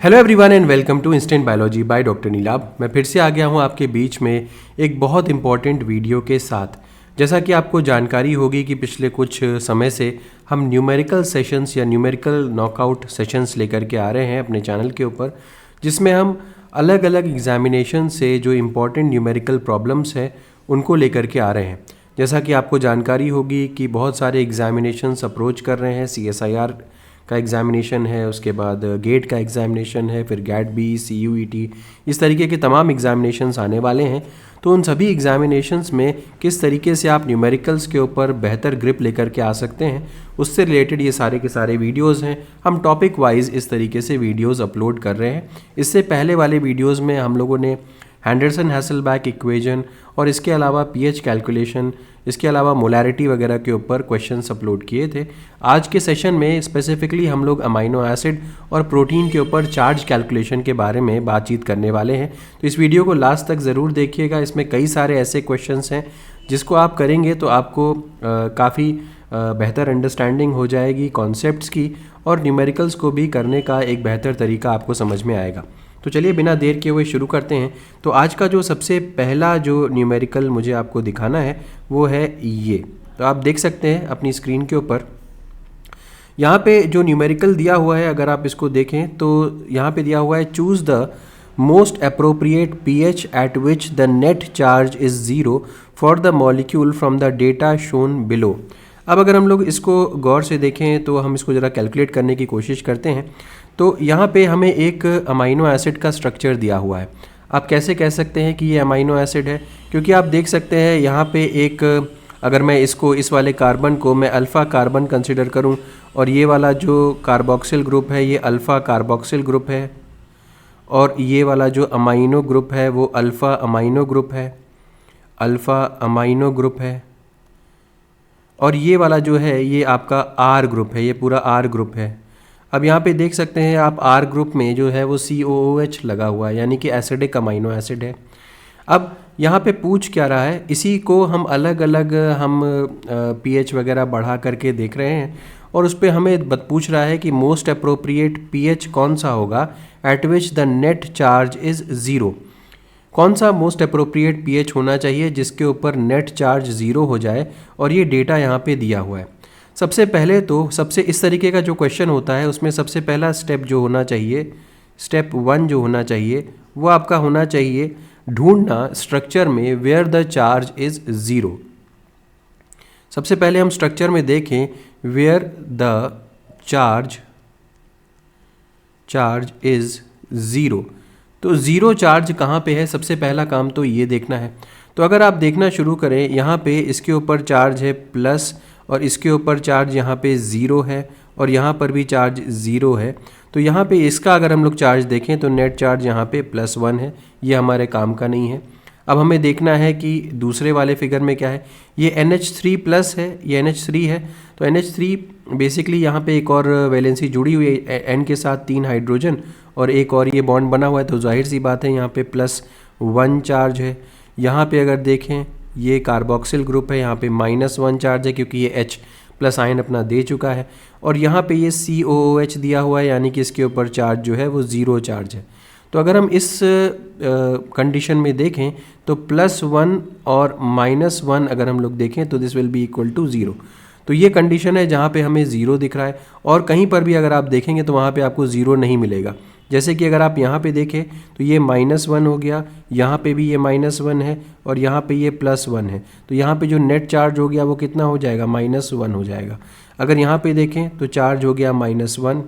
Hello everyone and welcome to instant biology by doctor Neelabh. मैं फिर से आ गया हूं आपके बीच में एक बहुत इंपॉर्टेंट वीडियो के साथ। जैसा कि आपको जानकारी होगी कि पिछले कुछ समय से हम न्यूमेरिकल सेशंस या न्यूमेरिकल नॉकआउट सेशंस लेकर के आ रहे हैं अपने चैनल के ऊपर, जिसमें हम अलग अलग एग्जामिनेशन से जो इम्पॉर्टेंट न्यूमेरिकल प्रॉब्लम्स हैं उनको लेकर के आ रहे हैं। जैसा कि आपको जानकारी होगी कि बहुत सारे एग्जामिनेशंस अप्रोच कर रहे हैं। CSIR का एग्ज़ामिनेशन है, उसके बाद गेट का एग्ज़ामिनेशन है, फिर गैट बी, CUET, इस तरीके के तमाम एग्ज़ामिनेशंस आने वाले हैं। तो उन सभी एग्ज़ामिनेशंस में किस तरीके से आप न्यूमेरिकल्स के ऊपर बेहतर ग्रिप लेकर के आ सकते हैं, उससे रिलेटेड ये सारे के सारे वीडियोज़ हैं। हम टॉपिक वाइज इस तरीके से वीडियोज़ अपलोड कर रहे हैं। इससे पहले वाले वीडियोज़ में हम लोगों ने हैंडरसन हैसलबैक इक्वेशन और इसके अलावा pH कैलकुलेशन, इसके अलावा मोलैरिटी वगैरह के ऊपर क्वेश्चंस अपलोड किए थे। आज के सेशन में स्पेसिफिकली हम लोग अमाइनो एसिड और प्रोटीन के ऊपर चार्ज कैलकुलेशन के बारे में बातचीत करने वाले हैं। तो इस वीडियो को लास्ट तक ज़रूर देखिएगा। इसमें कई सारे ऐसे क्वेश्चंस हैं जिसको आप करेंगे तो आपको काफ़ी बेहतर अंडरस्टैंडिंग हो जाएगी कॉन्सेप्ट्स की, और न्यूमेरिकल्स को भी करने का एक बेहतर तरीका आपको समझ में आएगा। तो चलिए बिना देर किए हुए शुरू करते हैं। तो आज का जो सबसे पहला जो न्यूमेरिकल मुझे आपको दिखाना है वो है ये। तो आप देख सकते हैं अपनी स्क्रीन के ऊपर, यहाँ पे जो न्यूमेरिकल दिया हुआ है, अगर आप इसको देखें तो यहाँ पे दिया हुआ है choose the most appropriate pH eight which the net charge is zero for the molecule from the data shown below. अब अगर हम लोग इसको गौर से देखें तो हम इसको ज़रा कैलकुलेट करने की कोशिश करते हैं। तो यहाँ पे हमें एक अमाइनो एसिड का स्ट्रक्चर दिया हुआ है। आप कैसे कह सकते हैं कि ये अमाइनो एसिड है? क्योंकि आप देख सकते हैं यहाँ पे एक, अगर मैं इसको इस वाले कार्बन को मैं अल्फ़ा कार्बन कंसिडर करूँ और ये वाला जो कार्बोक्सिल ग्रुप है ये अल्फ़ा कार्बोक्सिल ग्रुप है, और ये वाला जो अमाइनो ग्रुप है वो अल्फ़ा अमाइनो ग्रुप है, अल्फ़ा अमाइनो ग्रुप है, और ये वाला जो है ये आपका आर ग्रुप है, ये पूरा आर ग्रुप है। अब यहाँ पे देख सकते हैं आप आर ग्रुप में जो है वो COOH लगा हुआ है, यानी कि एसिडिक अमाइनो एसिड है। अब यहाँ पे पूछ क्या रहा है, इसी को हम अलग अलग pH वगैरह बढ़ा करके देख रहे हैं, और उस पर हमें पूछ रहा है कि मोस्ट अप्रोप्रिएट pH कौन सा होगा eight which the net charge is zero. कौन सा मोस्ट अप्रोप्रिएट pH होना चाहिए जिसके ऊपर नेट चार्ज ज़ीरो हो जाए, और ये डेटा यहाँ पे दिया हुआ है। सबसे पहले तो सबसे इस तरीके का जो क्वेश्चन होता है उसमें सबसे पहला स्टेप जो होना चाहिए, स्टेप 1 जो होना चाहिए वो आपका होना चाहिए ढूंढना स्ट्रक्चर में where the charge is zero. सबसे पहले हम स्ट्रक्चर में देखें where the charge is zero. तो ज़ीरो चार्ज कहाँ पे है, सबसे पहला काम तो ये देखना है। तो अगर आप देखना शुरू करें, यहाँ पे इसके ऊपर चार्ज है प्लस, और इसके ऊपर चार्ज यहाँ पे ज़ीरो है, और यहाँ पर भी चार्ज ज़ीरो है। तो यहाँ पे इसका अगर हम लोग चार्ज देखें तो नेट चार्ज यहाँ पे +1 है, ये हमारे काम का नहीं है। अब हमें देखना है कि दूसरे वाले फिगर में क्या है। ये NH3 प्लस है, ये NH3 है। तो NH3 बेसिकली यहाँ पे एक और वैलेंसी जुड़ी हुई है N के साथ, 3 हाइड्रोजन और एक और ये बॉन्ड बना हुआ है, तो जाहिर सी बात है यहाँ पे +1 चार्ज है। यहाँ पे अगर देखें ये कार्बोक्सिल ग्रुप है, यहाँ पे -1 चार्ज है क्योंकि ये H प्लस आयन अपना दे चुका है, और यहाँ पे ये COOH दिया हुआ है, यानी कि इसके ऊपर चार्ज जो है वो ज़ीरो चार्ज है। तो अगर हम इस कंडीशन में देखें तो +1 और -1 अगर हम लोग देखें तो this will be equal to zero. तो ये कंडीशन है जहाँ पे हमें ज़ीरो दिख रहा है, और कहीं पर भी अगर आप देखेंगे तो वहाँ पे आपको ज़ीरो नहीं मिलेगा। जैसे कि अगर आप यहाँ पे देखें तो ये -1 हो गया, यहाँ पे भी ये -1 है, और यहाँ पे ये +1 है। तो यहाँ पे जो नेट चार्ज हो गया वो कितना हो जाएगा, -1 हो जाएगा। अगर यहाँ पे देखें तो चार्ज हो गया -1,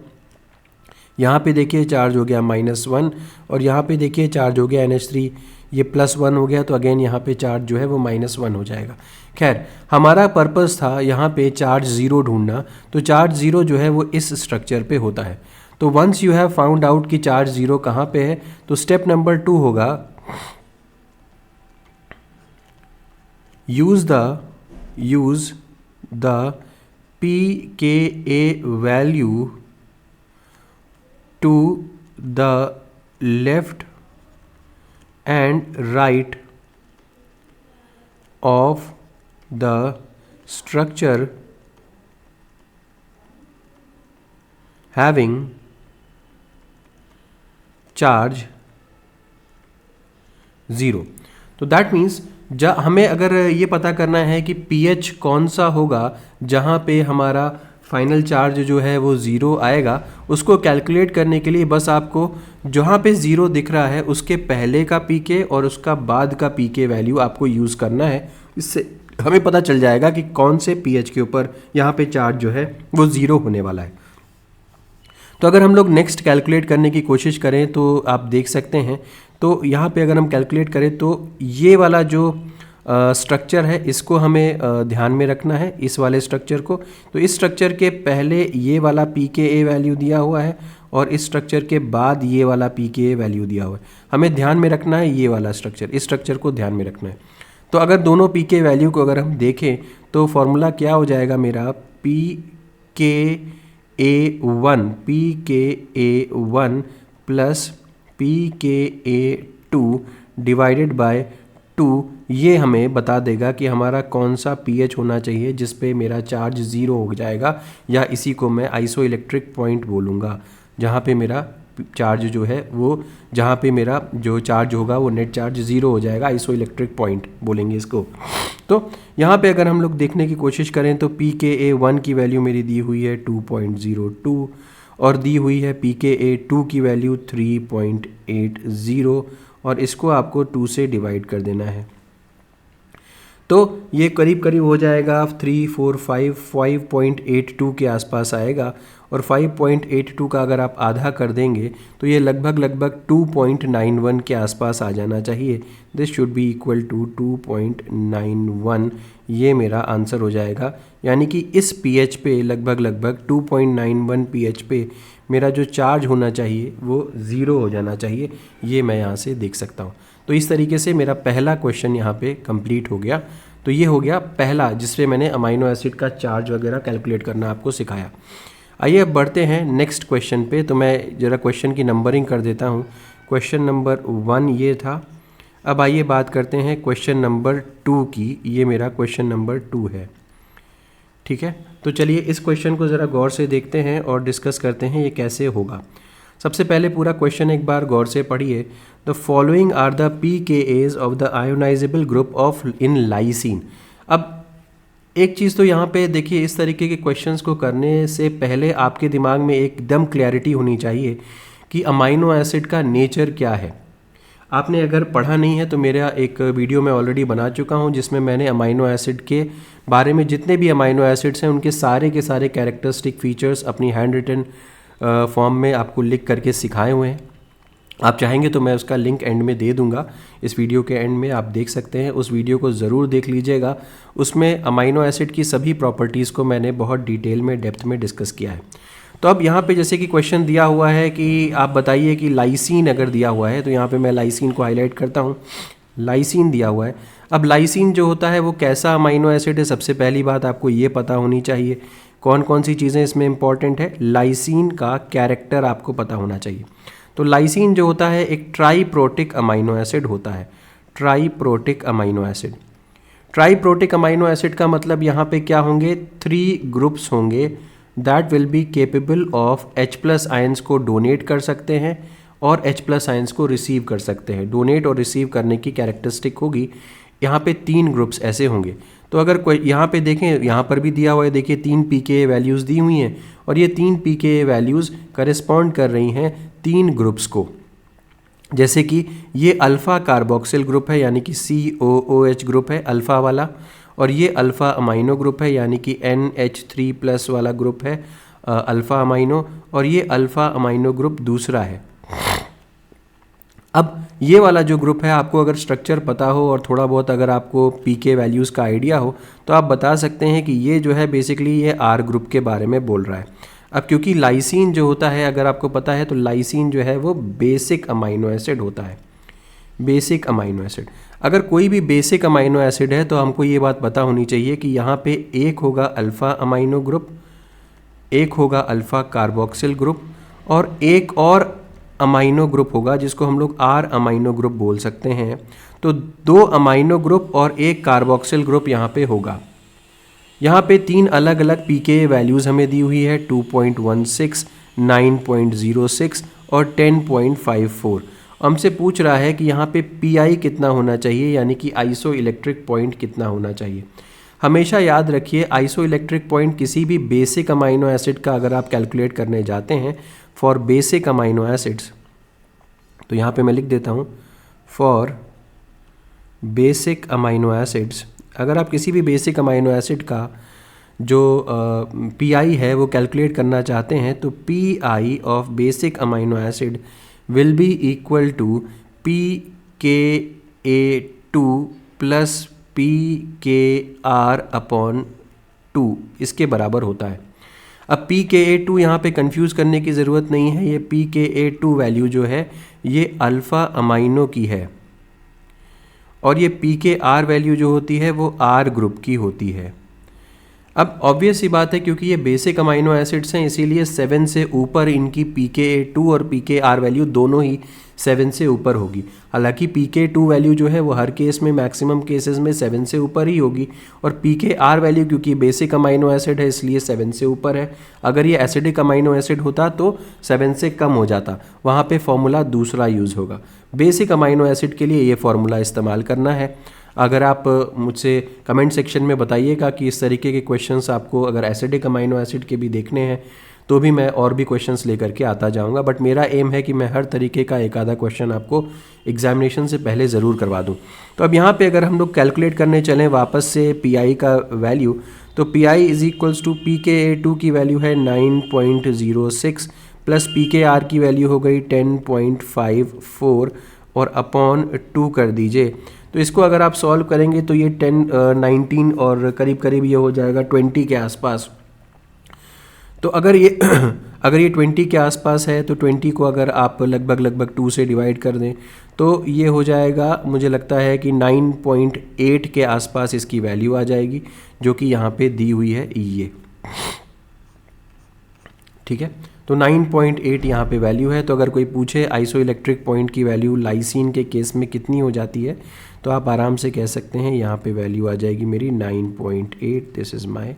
यहाँ पे देखिए चार्ज हो गया -1, और यहाँ पे देखिए चार्ज हो गया NH3, ये +1 हो गया, तो अगेन यहाँ पे चार्ज जो है वो -1 हो जाएगा। खैर, हमारा पर्पस था यहाँ पे चार्ज ज़ीरो ढूंढना। तो चार्ज ज़ीरो जो है वो इस स्ट्रक्चर पे होता है। तो once you have found out कि चार्ज ज़ीरो कहाँ पे है, तो स्टेप नंबर 2 होगा use the pKa value to the left and right of the structure having charge 0। तो दैट मीन्स हमें अगर ये पता करना है कि pH कौन सा होगा जहाँ पे हमारा फाइनल चार्ज जो है वो 0 आएगा, उसको कैलकुलेट करने के लिए बस आपको जहाँ पे 0 दिख रहा है उसके पहले का pK और उसका बाद का pK वैल्यू आपको यूज़ करना है। इससे हमें पता चल जाएगा कि कौन से pH के ऊपर यहाँ पे चार्ज जो है वो 0 होने वाला है। तो अगर हम लोग नेक्स्ट कैलकुलेट करने की कोशिश करें तो आप देख सकते हैं, तो यहाँ पे अगर हम कैलकुलेट करें तो ये वाला जो स्ट्रक्चर है इसको हमें ध्यान में रखना है, इस वाले स्ट्रक्चर को। तो इस स्ट्रक्चर के पहले ये वाला pKa वैल्यू दिया हुआ है और इस स्ट्रक्चर के बाद ये वाला pKa वैल्यू दिया हुआ है। हमें ध्यान में रखना है ये वाला स्ट्रक्चर, इस स्ट्रक्चर को ध्यान में रखना है। तो अगर दोनों pK वैल्यू को अगर हम देखें तो फॉर्मूला क्या हो जाएगा मेरा, pKa1 plus pKa2 divided by 2, ये हमें बता देगा कि हमारा कौन सा pH होना चाहिए जिस पे मेरा चार्ज 0 हो जाएगा, या इसी को मैं आइसोइलेक्ट्रिक पॉइंट बोलूँगा, जहाँ पे मेरा चार्ज जो है वो, जहाँ पे मेरा जो चार्ज होगा वो नेट चार्ज 0 हो जाएगा, आइसोइलेक्ट्रिक पॉइंट बोलेंगे इसको। तो यहाँ पे अगर हम लोग देखने की कोशिश करें तो pKa1 की वैल्यू मेरी दी हुई है 2.02 और दी हुई है pKa2 की वैल्यू 3.80 और इसको आपको 2 से डिवाइड कर देना है। तो ये करीब करीब हो जाएगा 5.82 के आसपास आएगा, और 5.82 का अगर आप आधा कर देंगे तो ये लगभग 2.91 के आसपास आ जाना चाहिए। This should be equal to 2.91, ये मेरा आंसर हो जाएगा। यानी कि इस pH पे लगभग 2.91 pH पे मेरा जो चार्ज होना चाहिए वो 0 हो जाना चाहिए, ये मैं यहाँ से देख सकता हूँ। तो इस तरीके से मेरा पहला क्वेश्चन यहाँ पे कंप्लीट हो गया। तो ये हो गया पहला, जिसपे मैंने अमाइनो एसिड का चार्ज वगैरह कैलकुलेट करना आपको सिखाया। आइए अब बढ़ते हैं नेक्स्ट क्वेश्चन पे। तो मैं ज़रा क्वेश्चन की नंबरिंग कर देता हूँ। क्वेश्चन नंबर 1 ये था। अब आइए बात करते हैं क्वेश्चन नंबर 2 की। ये मेरा क्वेश्चन नंबर 2 है, ठीक है। तो चलिए इस क्वेश्चन को ज़रा गौर से देखते हैं और डिस्कस करते हैं ये कैसे होगा। सबसे पहले पूरा क्वेश्चन एक बार गौर से पढ़िए। The following are the pKa's of the ionisable group of in lysine. अब एक चीज़ तो यहाँ पे देखिए, इस तरीके के क्वेश्चंस को करने से पहले आपके दिमाग में एकदम क्लैरिटी होनी चाहिए कि अमाइनो एसिड का नेचर क्या है। आपने अगर पढ़ा नहीं है तो मेरा एक वीडियो मैं ऑलरेडी बना चुका हूँ जिसमें मैंने अमाइनो एसिड के बारे में, जितने भी अमाइनो एसिड्स हैं उनके सारे के सारे कैरेक्टरिस्टिक फीचर्स अपनी हैंड रिटन फॉर्म में आपको लिख करके सिखाए हुए हैं। आप चाहेंगे तो मैं उसका लिंक एंड में दे दूंगा, इस वीडियो के एंड में आप देख सकते हैं। उस वीडियो को ज़रूर देख लीजिएगा। उसमें अमाइनो एसिड की सभी प्रॉपर्टीज़ को मैंने बहुत डिटेल में, डेप्थ में डिस्कस किया है। तो अब यहाँ पे जैसे कि क्वेश्चन दिया हुआ है कि आप बताइए कि लाइसिन अगर दिया हुआ है, तो यहाँ पे मैं लाइसिन को हाईलाइट करता हूँ। लाइसिन दिया हुआ है। अब लाइसिन जो होता है वो कैसा अमाइनो एसिड है, सबसे पहली बात आपको ये पता होनी चाहिए। कौन कौन सी चीज़ें इसमें इंपॉर्टेंट है, लाइसिन का कैरेक्टर आपको पता होना चाहिए। तो लाइसिन जो होता है एक ट्राईप्रोटिक अमाइनो एसिड होता है। ट्राईप्रोटिक अमाइनो एसिड। ट्राईप्रोटिक अमाइनो एसिड का मतलब यहाँ पे क्या होंगे, 3 ग्रुप्स होंगे that will be capable of H+ ions को डोनेट कर सकते हैं और H+ आयंस को रिसीव कर सकते हैं। डोनेट और रिसीव करने की कैरेक्टरिस्टिक होगी। यहाँ पे 3 ग्रुप्स ऐसे होंगे। तो अगर कोई यहाँ पे देखें, यहाँ पर भी दिया हुआ है, देखिए 3 pKa वैल्यूज़ दी हुई हैं और ये 3 pKa वैल्यूज़ करेस्पॉन्ड कर रही हैं 3 ग्रुप्स को। जैसे कि ये अल्फ़ा कार्बोक्सिल ग्रुप है यानी कि COOH ग्रुप है अल्फ़ा वाला, और ये अल्फ़ा अमाइनो ग्रुप है यानी कि NH3+ वाला ग्रुप है अल्फ़ा अमाइनो, और ये अल्फ़ा अमाइनो ग्रुप दूसरा है। अब ये वाला जो ग्रुप है, आपको अगर स्ट्रक्चर पता हो और थोड़ा बहुत अगर आपको pK वैल्यूज़ का आइडिया हो तो आप बता सकते हैं कि ये जो है बेसिकली ये R ग्रुप के बारे में बोल रहा है। अब क्योंकि लाइसिन जो होता है, अगर आपको पता है तो लाइसिन जो है वो बेसिक अमाइनो एसिड होता है। बेसिक अमाइनो एसिड, अगर कोई भी बेसिक अमाइनो एसिड है तो हमको ये बात पता होनी चाहिए कि यहाँ पे एक होगा अल्फ़ा अमाइनो ग्रुप, एक होगा अल्फ़ा कार्बोक्सिल ग्रुप, और एक और अमाइनो ग्रुप होगा जिसको हम लोग R अमाइनो ग्रुप बोल सकते हैं। तो 2 अमाइनो ग्रुप और एक कार्बोक्सिल ग्रुप यहाँ पे होगा। यहाँ पे 3 अलग अलग pKa वैल्यूज़ हमें दी हुई है, 2.16, 9.06 और 10.54। हमसे पूछ रहा है कि यहाँ पे पी कितना होना चाहिए, यानी कि आइसो इलेक्ट्रिक पॉइंट कितना होना चाहिए। हमेशा याद रखिए आइसो इलेक्ट्रिक पॉइंट किसी भी बेसिक अमाइनो एसिड का अगर आप कैलकुलेट करने जाते हैं फॉर बेसिक अमाइनो एसिड्स, तो यहाँ पे मैं लिख देता हूँ फॉर बेसिक अमाइनो एसिड्स। अगर आप किसी भी बेसिक अमाइनो एसिड का जो पी है वो कैलकुलेट करना चाहते हैं तो P of basic amino acid will be equal to PKA2 plus PKr/2 इसके बराबर होता है। अब PKA2 यहाँ पे कंफ्यूज करने की ज़रूरत नहीं है, ये PKA2 वैल्यू जो है ये अल्फ़ा अमाइनो की है और ये PKr वैल्यू जो होती है वो R ग्रुप की होती है। अब ऑब्वियस सी बात है क्योंकि ये बेसिक अमाइनो एसिड्स हैं इसीलिए 7 से ऊपर इनकी PKA2 और PKr वैल्यू दोनों ही 7 से ऊपर होगी। हालांकि PKA2 वैल्यू जो है वो हर केस में मैक्सिमम केसेस में 7 से ऊपर ही होगी और PKr वैल्यू क्योंकि बेसिक अमाइनो एसिड है इसलिए 7 से ऊपर है। अगर ये एसिडिक अमाइनो एसिड होता तो 7 से कम हो जाता, वहाँ पे फॉर्मूला दूसरा यूज़ होगा। बेसिक अमाइनो एसिड के लिए ये फॉर्मूला इस्तेमाल करना है। अगर आप मुझसे कमेंट सेक्शन में बताइएगा कि इस तरीके के क्वेश्चंस आपको अगर एसिडिक अमाइनो एसिड के भी देखने हैं तो भी मैं और भी क्वेश्चंस लेकर के आता जाऊंगा, बट मेरा एम है कि मैं हर तरीके का एक आधा क्वेश्चन आपको एग्जामिनेशन से पहले ज़रूर करवा दूं। तो अब यहाँ पे अगर हम लोग कैलकुलेट करने चलें वापस से पी का वैल्यू, तो P is equals to PKA2 की वैल्यू है 9.06 प्लस PKr की वैल्यू हो गई 10.54 और अपॉन 2 कर दीजिए। तो इसको अगर आप सॉल्व करेंगे तो ये 19 और करीब करीब ये हो जाएगा 20 के आसपास। तो अगर ये अगर ये 20 के आसपास है तो 20 को अगर आप लगभग 2 से डिवाइड कर दें तो ये हो जाएगा, मुझे लगता है कि 9.8 के आसपास इसकी वैल्यू आ जाएगी जो कि यहाँ पे दी हुई है ये, ठीक है। तो 9.8 यहाँ पे वैल्यू है। तो अगर कोई पूछे आइसो इलेक्ट्रिक पॉइंट की वैल्यू लाइसिन के केस में कितनी हो जाती है तो आप आराम से कह सकते हैं यहाँ पे वैल्यू आ जाएगी मेरी 9.8। दिस इज़ माय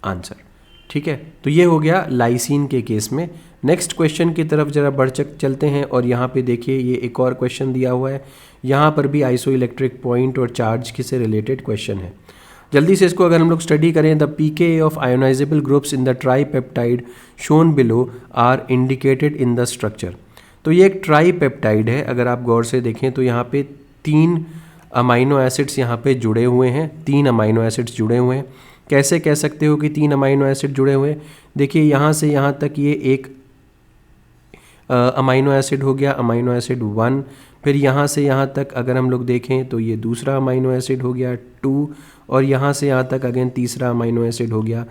आंसर, ठीक है। तो ये हो गया लाइसिन के केस में। नेक्स्ट क्वेश्चन की तरफ ज़रा बढ़ चलते हैं और यहाँ पे देखिए ये एक और क्वेश्चन दिया हुआ है। यहाँ पर भी आइसो इलेक्ट्रिक पॉइंट और चार्ज के से रिलेटेड क्वेश्चन है। जल्दी से इसको अगर हम लोग स्टडी करें, the PK of ionisable groups in the tripeptide shown below are indicated in the structure. तो ये एक ट्राईपेप्टाइड है। अगर आप गौर से देखें तो यहाँ पे 3 अमाइनो एसिड्स यहाँ पे जुड़े हुए हैं, 3 अमाइनो एसिड्स जुड़े हुए हैं। कैसे कह सकते हो कि 3 अमाइनो एसिड जुड़े हुए हैं? देखिए यहाँ से यहाँ तक ये एक अमाइनो एसिड हो गया, अमाइनो एसिड 1। फिर यहाँ से यहाँ तक अगर हम लोग देखें तो ये दूसरा अमाइनो एसिड हो गया 2 और यहाँ से यहाँ तक अगेन तीसरा अमाइनो एसिड हो गया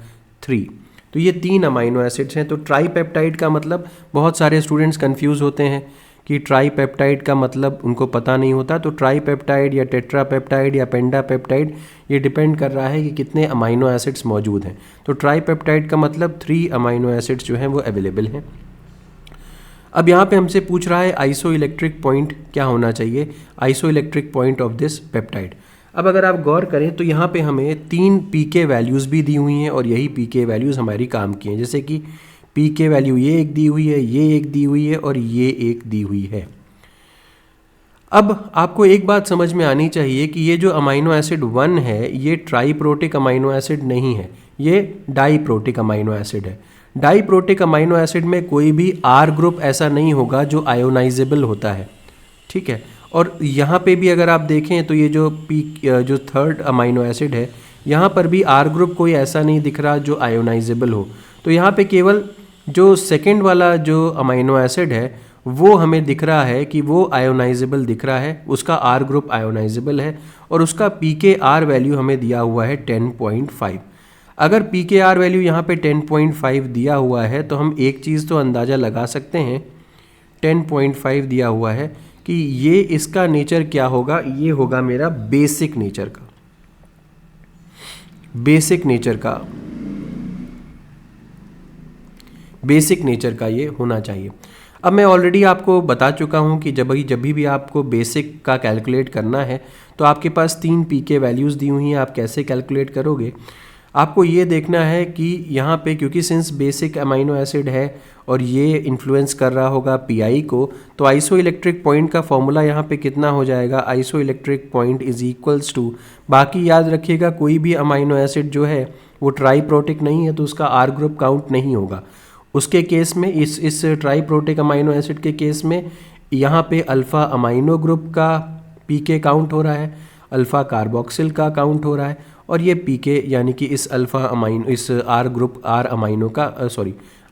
3। तो ये 3 अमाइनो एसिड्स हैं। तो ट्राईपेप्टाइड का मतलब बहुत सारे स्टूडेंट्स कंफ्यूज होते हैं कि ट्राईपेप्टाइड का मतलब उनको पता नहीं होता। तो ट्राईपेप्टाइड या टेट्रापेप्टाइड या पेंटापेप्टाइड ये डिपेंड कर रहा है कि कितने अमाइनो एसिड्स मौजूद हैं। तो ट्राईपेप्टाइड का मतलब 3 अमाइनो एसिड्स जो हैं वो अवेलेबल हैं। अब यहाँ पे हमसे पूछ रहा है आइसो इलेक्ट्रिक पॉइंट क्या होना चाहिए, iso electric point of this peptide. अब अगर आप गौर करें तो यहाँ पे हमें 3 PK वैल्यूज़ भी दी हुई हैं और यही PK वैल्यूज़ हमारी काम की हैं। जैसे कि PK वैल्यू ये एक दी हुई है, ये एक दी हुई है और ये एक दी हुई है। अब आपको एक बात समझ में आनी चाहिए कि ये जो अमाइनो एसिड 1 है ये ट्राईप्रोटिक अमाइनो एसिड नहीं है, ये डाईप्रोटिक अमाइनो एसिड है। डाईप्रोटिक अमाइनो एसिड में कोई भी R ग्रुप ऐसा नहीं होगा जो आयोनाइजेबल होता है, ठीक है। और यहाँ पे भी अगर आप देखें तो ये जो थर्ड अमाइनो एसिड है यहाँ पर भी R ग्रुप कोई ऐसा नहीं दिख रहा जो आयोनाइजेबल हो। तो यहाँ पे केवल जो सेकंड वाला जो अमाइनो एसिड है वो हमें दिख रहा है कि वो आयोनाइजेबल दिख रहा है, उसका R ग्रुप आयोनाइजेबल है और उसका PKr वैल्यू हमें दिया हुआ है 10.5। अगर PKr वैल्यू यहाँ पे 10.5 दिया हुआ है तो हम एक चीज़ तो अंदाज़ा लगा सकते हैं, 10.5 दिया हुआ है कि ये इसका नेचर क्या होगा, ये होगा मेरा बेसिक नेचर का, बेसिक नेचर का ये होना चाहिए। अब मैं ऑलरेडी आपको बता चुका हूँ कि जब भी आपको बेसिक का कैलकुलेट करना है तो आपके पास 3 PK वैल्यूज़ दी हुई हैं, आप कैसे कैलकुलेट करोगे। आपको ये देखना है कि यहाँ पे क्योंकि सिंस बेसिक अमाइनो एसिड है और ये इन्फ्लुएंस कर रहा होगा पीआई को, तो आइसो इलेक्ट्रिक पॉइंट का फॉर्मूला यहाँ पे कितना हो जाएगा, isoelectric point is equals to, बाकी याद रखिएगा कोई भी अमाइनो एसिड जो है वो ट्राईप्रोटिक नहीं है तो उसका आर ग्रुप काउंट नहीं होगा। उसके केस में इस ट्राईप्रोटिक अमाइनो एसिड के केस में यहाँ पे अल्फ़ा अमाइनो ग्रुप का पीके काउंट हो रहा है, अल्फ़ा कार्बोक्सिल का काउंट हो रहा है, और ये पीके यानी कि इस अल्फ़ा अमाइनो इस आर ग्रुप आर अमाइनो का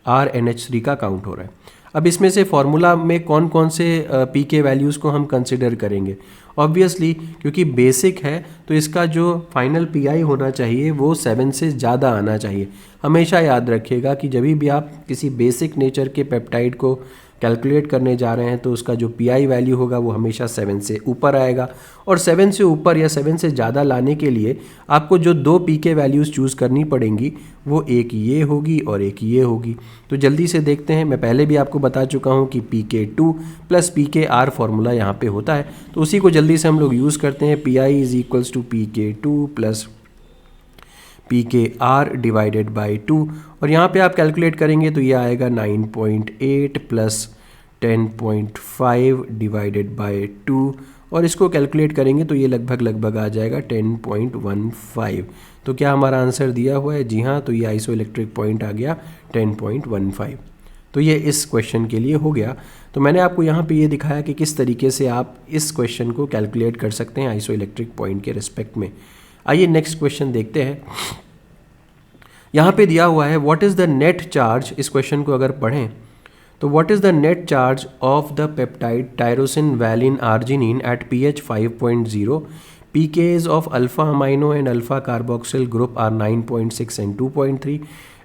आर NH3 का काउंट हो रहा है। अब इसमें से फॉर्मूला में कौन कौन से पीके वैल्यूज़ को हम कंसिडर करेंगे। ऑब्वियसली क्योंकि बेसिक है तो इसका जो फाइनल पीआई होना चाहिए वो 7 से ज़्यादा आना चाहिए। हमेशा याद रखिएगा कि जब भी आप किसी बेसिक नेचर के पेप्टाइड को कैलकुलेट करने जा रहे हैं तो उसका जो पीआई वैल्यू होगा वो हमेशा 7 से ऊपर आएगा, और 7 से ऊपर या 7 से ज़्यादा लाने के लिए आपको जो दो पीके वैल्यूज़ चूज़ करनी पड़ेंगी वो एक ये होगी और एक ये होगी। तो जल्दी से देखते हैं। मैं पहले भी आपको बता चुका हूँ कि PK2 प्लस PKR फॉर्मूला यहाँ पे होता है, तो उसी को जल्दी से हम लोग यूज़ करते हैं। PI is equals to PK2 plus PKR divided by 2, और यहाँ पे आप कैलकुलेट करेंगे तो ये आएगा 9.8 प्लस 10.5 डिवाइडेड बाई 2, और इसको कैलकुलेट करेंगे तो ये लगभग आ जाएगा 10.15। तो क्या हमारा आंसर दिया हुआ है? जी हाँ, तो ये आइसो इलेक्ट्रिक पॉइंट आ गया 10.15। तो ये इस क्वेश्चन के लिए हो गया। तो मैंने आपको यहाँ पे ये दिखाया कि किस तरीके से आप इस क्वेश्चन को कैलकुलेट कर सकते हैं आइसो इलेक्ट्रिक पॉइंट के रिस्पेक्ट में। आइए नेक्स्ट क्वेश्चन देखते हैं। यहाँ पे दिया हुआ है what is the net charge. इस क्वेश्चन को अगर पढ़ें तो what is the net charge of the peptide tyrosine valine arginine at pH 5.0, pKs of alpha amino and alpha carboxyl group are 9.6 and 2.3,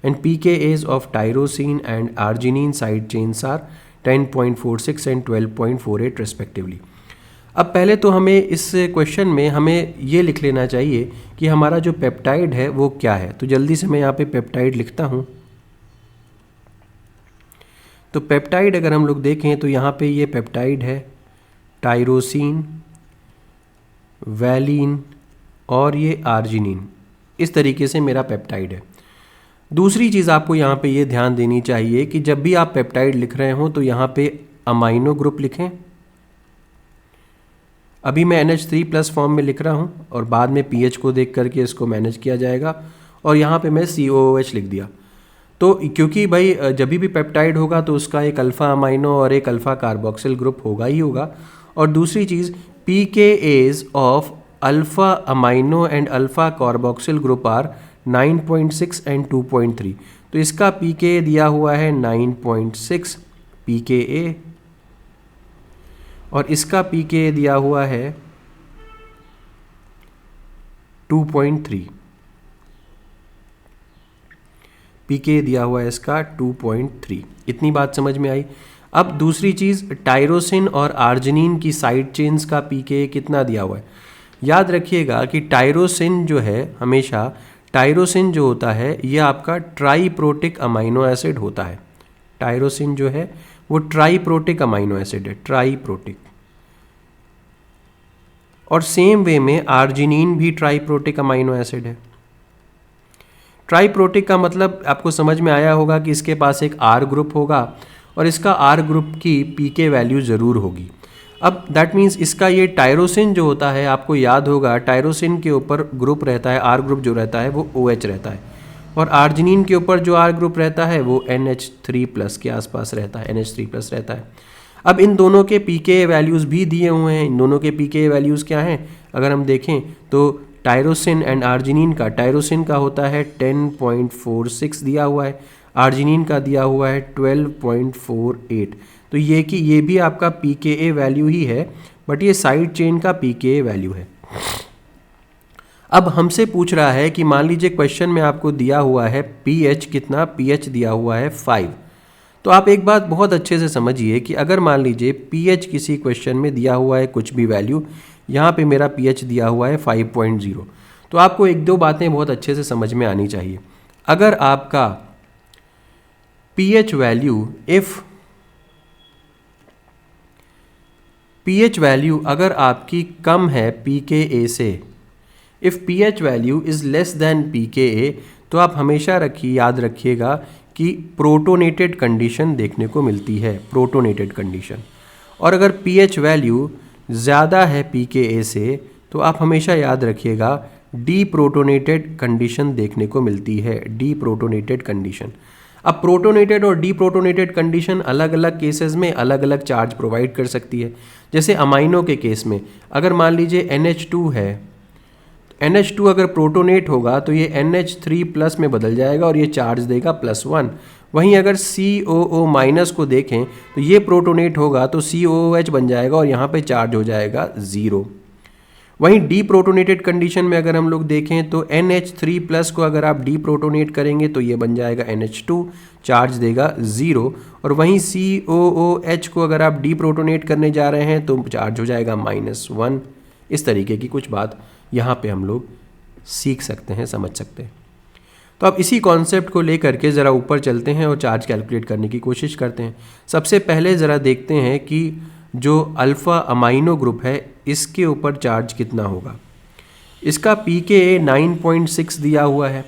and pKs of tyrosine and arginine side chains are 10.46 and 12.48 respectively। अब पहले तो हमें इस question में हमें ये लिख लेना चाहिए कि हमारा जो पेप्टाइड है वो क्या है। तो जल्दी से मैं यहाँ पे पेप्टाइड लिखता हूँ। तो पेप्टाइड अगर हम लोग देखें तो यहाँ पे ये पेप्टाइड है टायरोसिन, वैलिन और ये आर्जिनिन। इस तरीके से मेरा पेप्टाइड है। दूसरी चीज़ आपको यहाँ पे ये ध्यान देनी चाहिए कि जब भी आप पेप्टाइड लिख रहे हो तो यहाँ पे अमाइनो ग्रुप लिखें। अभी मैं NH3 प्लस फॉर्म में लिख रहा हूँ और बाद में pH को देख करके इसको मैनेज किया जाएगा, और यहाँ पे मैं COOH लिख दिया। तो क्योंकि भाई जब भी पेप्टाइड होगा तो उसका एक अल्फ़ा अमाइनो और एक अल्फ़ा कार्बोक्सिल ग्रुप होगा ही होगा। और दूसरी चीज़ pKa's of alpha amino and alpha carboxyl group are 9.6 and 2.3। तो इसका pKa दिया हुआ है 9.6 pKa, और इसका pKa दिया हुआ है 2.3। pKa दिया हुआ है इसका 2.3। इतनी बात समझ में आई। अब दूसरी चीज़ टायरोसिन और आर्जिनिन की साइड चेन्स का pKa कितना दिया हुआ है। याद रखिएगा कि टायरोसिन जो है, हमेशा टायरोसिन जो होता है ये आपका ट्राईप्रोटिक अमाइनो एसिड होता है। टायरोसिन जो है वो ट्राईप्रोटिक अमाइनो एसिड है, ट्राईप्रोटिक। और सेम वे में आर्जिनिन भी ट्राईप्रोटिक अमाइनो एसिड है। ट्राईप्रोटिक का मतलब आपको समझ में आया होगा कि इसके पास एक आर ग्रुप होगा और इसका आर ग्रुप की पीके वैल्यू ज़रूर होगी। अब दैट मीन्स इसका ये टायरोसिन जो होता है, आपको याद होगा टायरोसिन के ऊपर ग्रुप रहता है, आर ग्रुप जो रहता है वो OH रहता है, और आर्जिनिन के ऊपर जो आर ग्रुप रहता है वो NH3 प्लस के आसपास रहता है, NH3 प्लस रहता है। अब इन दोनों के पीके वैल्यूज़ भी दिए हुए हैं। इन दोनों के पीके वैल्यूज़ क्या हैं अगर हम देखें तो टायरोसिन एंड आर्जिनिन का, टायरोसिन का होता है 10.46 दिया हुआ है, आर्जिनिन का दिया हुआ है 12.48। तो ये कि ये भी आपका pKa वैल्यू ही है, बट ये साइड चेन का pKa वैल्यू है। अब हमसे पूछ रहा है कि मान लीजिए क्वेश्चन में आपको दिया हुआ है pH कितना, pH दिया हुआ है 5। तो आप एक बात बहुत अच्छे से समझिए कि अगर मान लीजिए pH किसी क्वेश्चन में दिया हुआ है कुछ भी वैल्यू, यहाँ पे मेरा pH दिया हुआ है 5.0, तो आपको एक दो बातें बहुत अच्छे से समझ में आनी चाहिए। अगर आपका pH वैल्यू अगर आपकी कम है pKa से, if pH value is less than pKa, तो आप हमेशा याद रखिएगा कि प्रोटोनेटेड कंडीशन देखने को मिलती है, प्रोटोनेटेड कंडीशन। और अगर pH वैल्यू ज़्यादा है pKa से, तो आप हमेशा याद रखिएगा डीप्रोटोनेटेड कंडीशन देखने को मिलती है, डीप्रोटोनेटेड कंडीशन। अब प्रोटोनेटेड और डीप्रोटोनेटेड कंडीशन अलग अलग केसेस में अलग अलग चार्ज प्रोवाइड कर सकती है। जैसे अमाइनो के केस में अगर मान लीजिए NH2 है, NH2 अगर प्रोटोनेट होगा तो ये NH3 प्लस में बदल जाएगा और ये चार्ज देगा +1। वहीं अगर COO माइनस को देखें तो ये प्रोटोनेट होगा तो COOH बन जाएगा और यहाँ पे चार्ज हो जाएगा 0। वहीं डीप्रोटोनेटेड कंडीशन में अगर हम लोग देखें तो NH3 प्लस को अगर आप डीप्रोटोनेट करेंगे तो ये बन जाएगा NH2, चार्ज देगा 0। और वहीं COOH को अगर आप डीप्रोटोनेट करने जा रहे हैं तो चार्ज हो जाएगा -1। इस तरीके की कुछ बात यहाँ पे हम लोग सीख सकते हैं, समझ सकते हैं। तो अब इसी कॉन्सेप्ट को लेकर के ज़रा ऊपर चलते हैं और चार्ज कैलकुलेट करने की कोशिश करते हैं। सबसे पहले ज़रा देखते हैं कि जो अल्फ़ा अमाइनो ग्रुप है इसके ऊपर चार्ज कितना होगा। इसका pKa 9.6 दिया हुआ है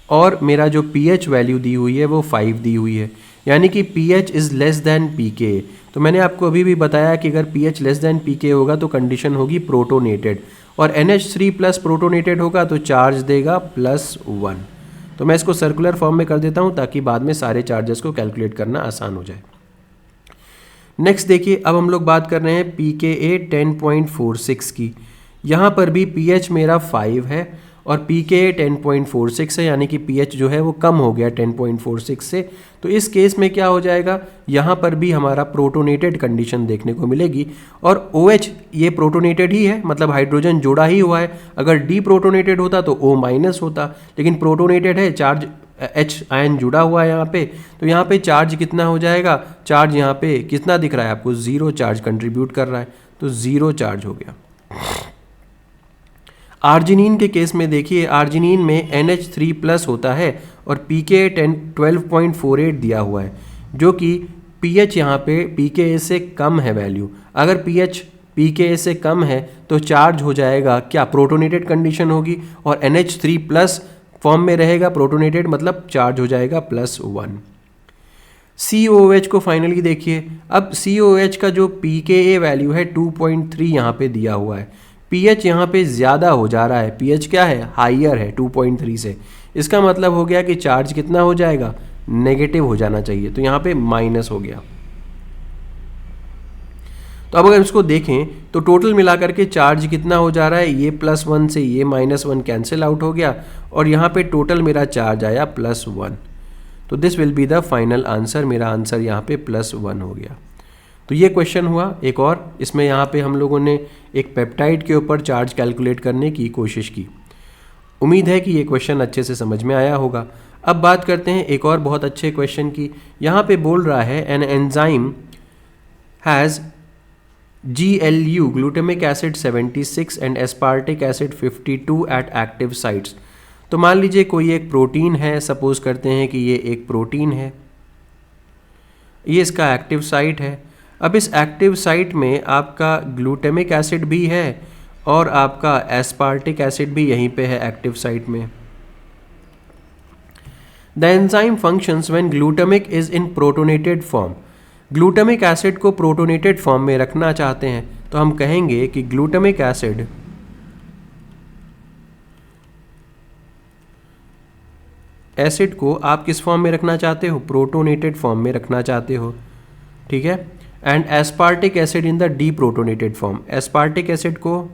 और मेरा जो pH वैल्यू दी हुई है वो 5 दी हुई है, यानी कि pH is less than pKa। तो मैंने आपको अभी भी बताया कि अगर pH लेस देन pKa होगा तो कंडीशन होगी प्रोटोनेटेड, और NH3 प्लस प्रोटोनेटेड होगा तो चार्ज देगा +1। तो मैं इसको सर्कुलर फॉर्म में कर देता हूँ ताकि बाद में सारे चार्जेस को कैलकुलेट करना आसान हो जाए। नेक्स्ट देखिए, अब हम लोग बात कर रहे हैं pKa 10.46 की। यहाँ पर भी pH मेरा 5 है और pKa 10.46 है, यानी कि pH जो है वो कम हो गया 10.46 से। तो इस केस में क्या हो जाएगा, यहाँ पर भी हमारा प्रोटोनेटेड कंडीशन देखने को मिलेगी और OH ये प्रोटोनेटेड ही है, मतलब हाइड्रोजन जोड़ा ही हुआ है। अगर डीप्रोटोनेटेड होता तो O माइनस होता, लेकिन प्रोटोनेटेड है, चार्ज H आयन जुड़ा हुआ है यहाँ पे, तो यहाँ पे चार्ज कितना हो जाएगा, चार्ज यहाँ पे कितना दिख रहा है आपको, 0 चार्ज कंट्रीब्यूट कर रहा है, तो 0 चार्ज हो गया। आर्जिनिन के केस में देखिए, आर्जिनिन में NH3 प्लस होता है और pKa 12.48 दिया हुआ है, जो कि pH यहाँ पे pKa से कम है वैल्यू। अगर pH pKa से कम है तो चार्ज हो जाएगा क्या, प्रोटोनेटेड कंडीशन होगी और NH3 प्लस फॉर्म में रहेगा, प्रोटोनेटेड मतलब चार्ज हो जाएगा +1। COOH को फाइनली देखिए, अब COOH का जो pKa वैल्यू है 2.3 यहाँ पे दिया हुआ है, pH यहाँ पे ज़्यादा हो जा रहा है, pH क्या है, हाइयर है 2.3 से। इसका मतलब हो गया कि चार्ज कितना हो जाएगा, नेगेटिव हो जाना चाहिए, तो यहाँ पे माइनस हो गया। तो अब अगर इसको देखें तो टोटल मिलाकर के चार्ज कितना हो जा रहा है, ये +1 से ये -1 कैंसिल आउट हो गया और यहाँ पे टोटल मेरा चार्ज आया +1। तो this will be the final answer, मेरा आंसर यहाँ पे +1 हो गया। तो ये क्वेश्चन हुआ एक और, इसमें यहाँ पे हम लोगों ने एक पेप्टाइड के ऊपर चार्ज कैलकुलेट करने की कोशिश की। उम्मीद है कि ये क्वेश्चन अच्छे से समझ में आया होगा। अब बात करते हैं एक और बहुत अच्छे क्वेश्चन की। यहाँ पे बोल रहा है an enzyme has GLU glutamic acid 76 and aspartic acid 52 at active sites. तो मान लीजिए कोई एक प्रोटीन है, सपोज करते हैं कि ये एक प्रोटीन है, ये इसका एक्टिव साइट है। अब इस एक्टिव साइट में आपका ग्लूटामिक एसिड भी है और आपका एस्पार्टिक एसिड भी यहीं पे है एक्टिव साइट में। The enzyme functions when glutamic is in protonated form. Glutamic acid को प्रोटोनेटेड फॉर्म में रखना चाहते हैं तो हम कहेंगे कि ग्लूटामिक एसिड को आप किस फॉर्म में रखना चाहते हो, प्रोटोनेटेड फॉर्म में रखना चाहते हो, ठीक है। And aspartic acid in the deprotonated form, aspartic acid को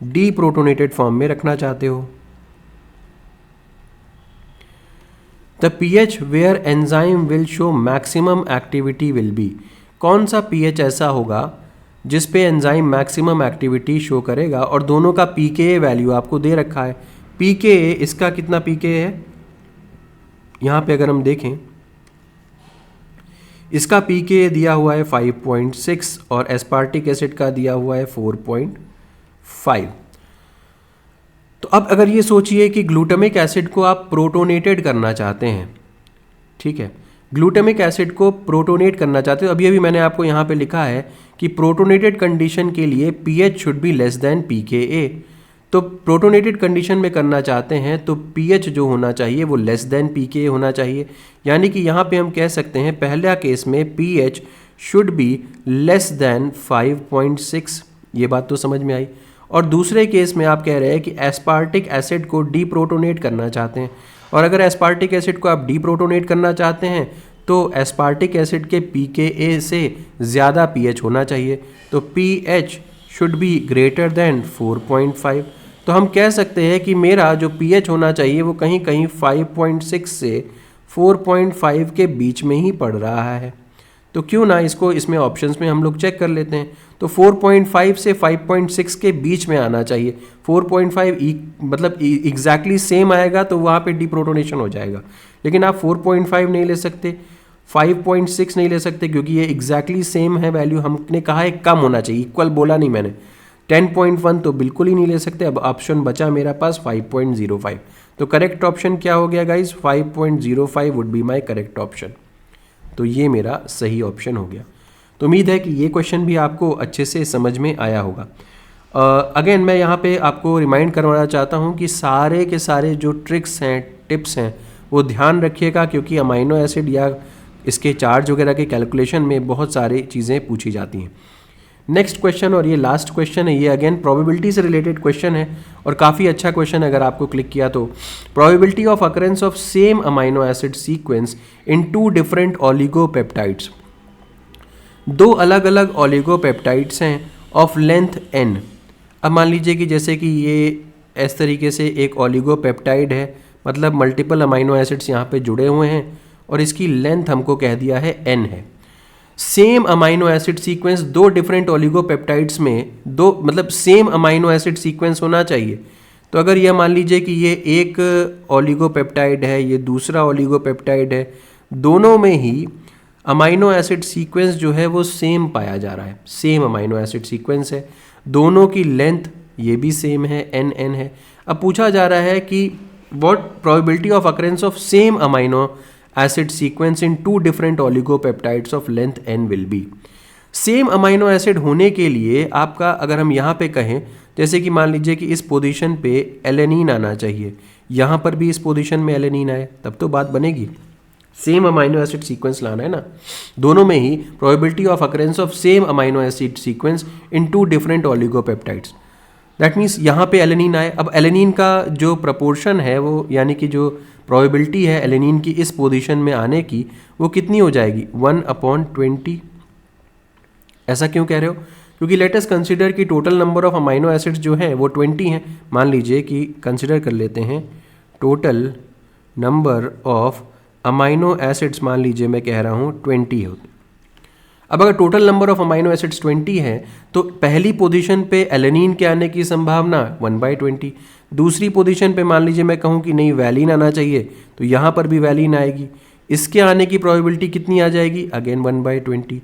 डीप्रोटोनेटेड फॉर्म में रखना चाहते हो। The pH where enzyme will show maximum activity will be. कौन सा pH ऐसा होगा जिस पे एंजाइम मैक्सिमम एक्टिविटी शो करेगा, और दोनों का pKa वैल्यू आपको दे रखा है। pKa इसका कितना pKa है, यहाँ पे अगर हम देखें इसका pKa दिया हुआ है 5.6 और एस्पार्टिक एसिड का दिया हुआ है 4.5। तो अब अगर ये सोचिए कि ग्लूटामिक एसिड को आप प्रोटोनेटेड करना चाहते हैं, ठीक है, ग्लूटामिक एसिड को प्रोटोनेट करना चाहते हो, अभी अभी मैंने आपको यहाँ पे लिखा है कि प्रोटोनेटेड कंडीशन के लिए pH should be less than pKa। तो प्रोटोनेटेड कंडीशन में करना चाहते हैं तो pH जो होना चाहिए वो लेस देन pKa होना चाहिए, यानी कि यहाँ पे हम कह सकते हैं पहला केस में pH should be less than 5.6। ये बात तो समझ में आई। और दूसरे केस में आप कह रहे हैं कि एस्पार्टिक एसिड को डीप्रोटोनेट करना चाहते हैं, और अगर एस्पार्टिक एसिड को आप डीप्रोटोनेट करना चाहते हैं तो एस्पार्टिक एसिड के pKa से ज़्यादा pH होना चाहिए, तो pH should be greater than 4.5। तो हम कह सकते हैं कि मेरा जो pH होना चाहिए वो कहीं कहीं 5.6 से 4.5 के बीच में ही पड़ रहा है। तो क्यों ना इसको इसमें ऑप्शंस में हम लोग चेक कर लेते हैं। तो 4.5 से 5.6 के बीच में आना चाहिए। 4.5 मतलब एग्जैक्टली सेम आएगा तो वहाँ पे डीप्रोटोनेशन हो जाएगा, लेकिन आप 4.5 नहीं ले सकते, 5.6 नहीं ले सकते, क्योंकि ये एग्जैक्टली सेम है वैल्यू। हमने कहा है कम होना चाहिए, इक्वल बोला नहीं मैंने। 10.1 तो बिल्कुल ही नहीं ले सकते। अब ऑप्शन बचा मेरा पास 5.05। तो करेक्ट ऑप्शन क्या हो गया guys? 5.05 would be my correct option. तो ये मेरा सही ऑप्शन हो गया। तो उम्मीद है कि ये क्वेश्चन भी आपको अच्छे से समझ में आया होगा। अगेन मैं यहाँ पे आपको रिमाइंड करवाना चाहता हूँ कि सारे के सारे जो ट्रिक्स हैं, टिप्स हैं, वो ध्यान रखिएगा, क्योंकि अमाइनो एसिड या इसके चार्ज वगैरह के कैलकुलेशन में बहुत सारी चीज़ें पूछी जाती हैं। नेक्स्ट क्वेश्चन, और ये लास्ट क्वेश्चन है, ये अगेन प्रोबेबिलिटी से रिलेटेड क्वेश्चन है और काफ़ी अच्छा क्वेश्चन। अगर आपको क्लिक किया तो probability of occurrence of same amino acid sequence in 2 different oligopeptides. 2 अलग अलग ओलिगोपेप्टाइड्स हैं ऑफ लेंथ n। अब मान लीजिए कि जैसे कि ये इस तरीके से एक ओलिगोपेप्टाइड है, मतलब मल्टीपल अमाइनो एसिड्स यहाँ पे जुड़े हुए हैं और इसकी लेंथ हमको कह दिया है n है। Same amino acid sequence 2 different oligopeptides में, 2 मतलब सेम अमाइनो एसिड सीक्वेंस होना चाहिए। तो अगर यह मान लीजिए कि ये एक ओलिगोपेप्टाइड है, ये दूसरा ओलिगोपेप्टाइड है, दोनों में ही अमाइनो एसिड सीक्वेंस जो है वो सेम पाया जा रहा है, सेम अमाइनो एसिड सीक्वेंस है, दोनों की लेंथ ये भी सेम है, n है। अब पूछा जा रहा है कि what probability of occurrence of same amino acid sequence in 2 different oligopeptides of length n will be. Same amino acid होने के लिए आपका, अगर हम यहाँ पे कहें, जैसे कि मान लीजिए कि इस पोजीशन पे एलेनिन आना चाहिए, यहाँ पर भी इस पोजीशन में एलेनिन आए, तब तो बात बनेगी। सेम अमाइनो एसिड सीक्वेंस लाना है ना, दोनों में ही probability of occurrence of same amino acid sequence in 2 different oligopeptides. That means यहाँ पे एलेनिन आए। अब एलेनिन का जो प्रपोर्शन है वो, यानी कि जो प्रोबेबिलिटी है एलेनिन की इस पोजीशन में आने की, वो कितनी हो जाएगी? 1/20। ऐसा क्यों कह रहे हो? क्योंकि लेट अस कंसीडर कि total number of amino acids जो हैं वो 20 हैं। मान लीजिए कि कंसीडर कर लेते हैं total number of amino acids, मान लीजिए मैं कह रहा हूँ 20 होते। अब अगर total number of amino acids 20 है तो पहली पोजीशन पे एलेनिन के आने की संभावना 1/20। दूसरी पोजीशन पे मान लीजिए मैं कहूँ कि नहीं वैलिन आना चाहिए, तो यहाँ पर भी वैलिन आएगी, इसके आने की प्रोबेबिलिटी कितनी आ जाएगी? अगेन 1/20।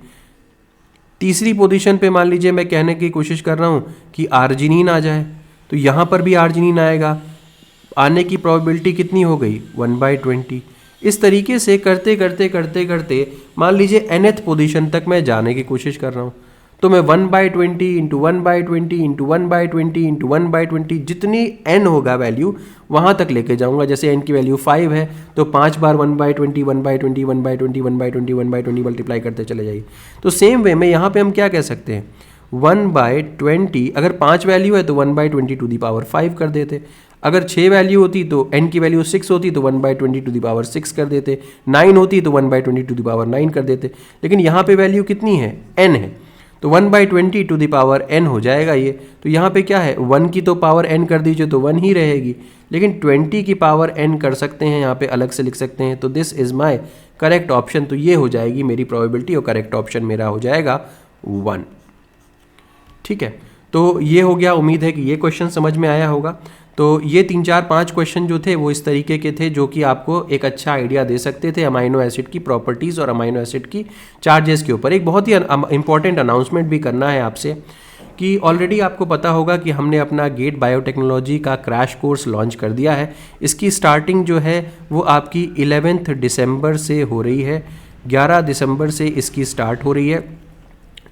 तीसरी पोजीशन पे मान लीजिए मैं कहने की कोशिश कर रहा हूँ कि आर्जिनिन आ जाए, तो यहाँ पर भी आर्जिनिन आएगा, आने की प्रोबेबिलिटी कितनी हो गई? 1/20। इस तरीके से करते करते करते करते मान लीजिए nth पोजीशन तक मैं जाने की कोशिश कर रहा हूँ, तो मैं 1/20 इंटू 1/20 इंटू 1/20 इंटू 1/20 जितनी n होगा वैल्यू वहाँ तक लेके जाऊँगा। जैसे n की वैल्यू 5 है तो 5 बार 1/20 1/20 1/20 1/20 1/20 मल्टीप्लाई करते चले जाइए। तो सेम वे में यहाँ पे हम क्या कह सकते हैं? 1/20, अगर 5 वैल्यू है तो 1/20 टू दी पावर 5 कर देते। अगर 6 वैल्यू होती तो n की वैल्यू 6 होती तो 1/20 टू दी पावर 6 कर देते, 9 होती तो 1/20 टू दी पावर 9 कर देते। लेकिन यहाँ पे वैल्यू कितनी है? n है, तो 1/20 टू दी पावर n हो जाएगा ये। तो यहाँ पे क्या है? 1 की तो पावर n कर दीजिए तो 1 ही रहेगी, लेकिन 20 की पावर n कर सकते हैं, यहाँ पे अलग से लिख सकते हैं। तो this is my correct option. तो ये हो जाएगी मेरी प्रोबेबिलिटी और करेक्ट ऑप्शन मेरा हो जाएगा 1। ठीक है, तो ये हो गया। उम्मीद है कि ये क्वेश्चन समझ में आया होगा। तो ये 3 4 5 क्वेश्चन जो थे वो इस तरीके के थे जो कि आपको एक अच्छा आइडिया दे सकते थे अमाइनो एसिड की प्रॉपर्टीज़ और अमाइनो एसिड की चार्जेस के ऊपर। एक बहुत ही इंपॉर्टेंट अनाउंसमेंट भी करना है आपसे कि ऑलरेडी आपको पता होगा कि हमने अपना गेट बायोटेक्नोलॉजी का क्रैश कोर्स लॉन्च कर दिया है। इसकी स्टार्टिंग जो है वो आपकी 11 दिसंबर से हो रही है, 11 दिसंबर से इसकी स्टार्ट हो रही है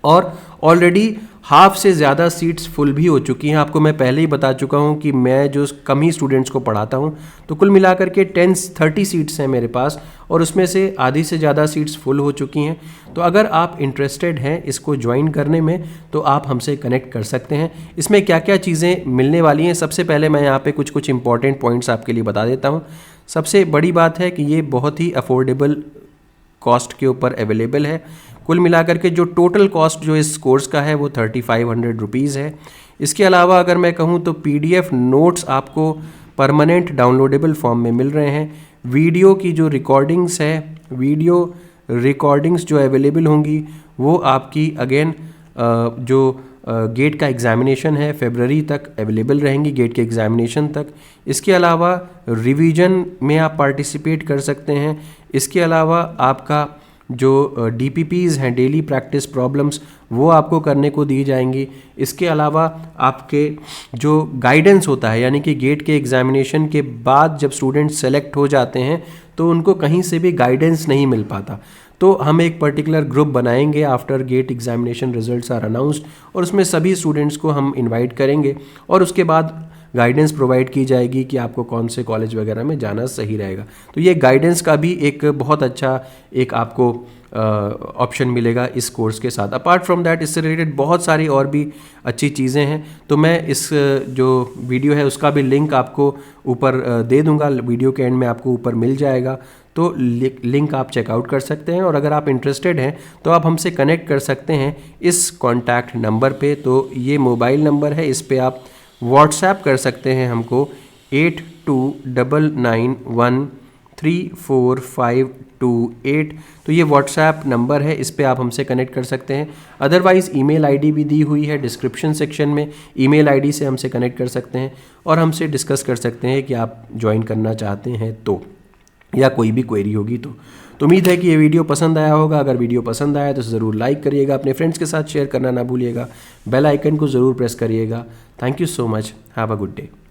और ऑलरेडी हाफ से ज़्यादा सीट्स फुल भी हो चुकी हैं। आपको मैं पहले ही बता चुका हूं कि मैं जो कम ही स्टूडेंट्स को पढ़ाता हूं, तो कुल मिलाकर के 30 सीट्स हैं मेरे पास और उसमें से आधी से ज़्यादा सीट्स फुल हो चुकी हैं। तो अगर आप इंटरेस्टेड हैं इसको ज्वाइन करने में तो आप हमसे कनेक्ट कर सकते हैं। इसमें क्या क्या चीज़ें मिलने वाली हैं, सबसे पहले मैं यहाँ पर कुछ इंपॉर्टेंट पॉइंट्स आपके लिए बता देता हूँ। सबसे बड़ी बात है कि ये बहुत ही अफोर्डेबल कॉस्ट के ऊपर अवेलेबल है। कुल मिलाकर के जो टोटल कॉस्ट जो इस कोर्स का है वो 3500 रुपीज़ है। इसके अलावा अगर मैं कहूँ तो PDF नोट्स आपको परमानेंट डाउनलोडेबल फॉर्म में मिल रहे हैं। वीडियो की जो रिकॉर्डिंग्स है, वीडियो रिकॉर्डिंग्स जो अवेलेबल होंगी वो आपकी अगेन जो गेट का एग्ज़ामिनेशन है फरवरी तक अवेलेबल रहेंगी, गेट के एग्ज़ामिनेशन तक। इसके अलावा रिवीजन में आप पार्टिसिपेट कर सकते हैं। इसके अलावा आपका जो DPPs हैं, डेली प्रैक्टिस प्रॉब्लम्स, वो आपको करने को दी जाएंगी। इसके अलावा आपके जो गाइडेंस होता है, यानी कि गेट के एग्ज़ामिनेशन के बाद जब स्टूडेंट सेलेक्ट हो जाते हैं तो उनको कहीं से भी गाइडेंस नहीं मिल पाता, तो हम एक पर्टिकुलर ग्रुप बनाएंगे after GATE examination results are announced और उसमें सभी स्टूडेंट्स को हम इनवाइट करेंगे और उसके बाद गाइडेंस प्रोवाइड की जाएगी कि आपको कौन से कॉलेज वगैरह में जाना सही रहेगा। तो ये गाइडेंस का भी एक बहुत अच्छा एक आपको ऑप्शन मिलेगा इस कोर्स के साथ। अपार्ट फ्रॉम दैट इससे रिलेटेड बहुत सारी और भी अच्छी चीज़ें हैं, तो मैं इस जो वीडियो है उसका भी लिंक आपको ऊपर दे दूंगा, वीडियो के एंड में आपको ऊपर मिल जाएगा, तो लिंक आप चेकआउट कर सकते हैं। और अगर आप इंटरेस्टेड हैं तो आप हमसे कनेक्ट कर सकते हैं इस कॉन्टैक्ट नंबर पे। तो ये मोबाइल नंबर है, इस पे आप व्हाट्सएप कर सकते हैं हमको 8299134528। तो ये व्हाट्सएप नंबर है, इस पे आप हमसे कनेक्ट कर सकते हैं। अदरवाइज़ ईमेल आईडी भी दी हुई है डिस्क्रिप्शन सेक्शन में, ईमेल आईडी से हमसे कनेक्ट कर सकते हैं और हमसे डिस्कस कर सकते हैं कि आप ज्वाइन करना चाहते हैं तो, या कोई भी क्वेरी होगी तो। उम्मीद है कि ये वीडियो पसंद आया होगा। अगर वीडियो पसंद आया तो ज़रूर लाइक करिएगा, अपने फ्रेंड्स के साथ शेयर करना ना भूलिएगा, बेल आइकन को ज़रूर प्रेस करिएगा। Thank you so much, have a good day.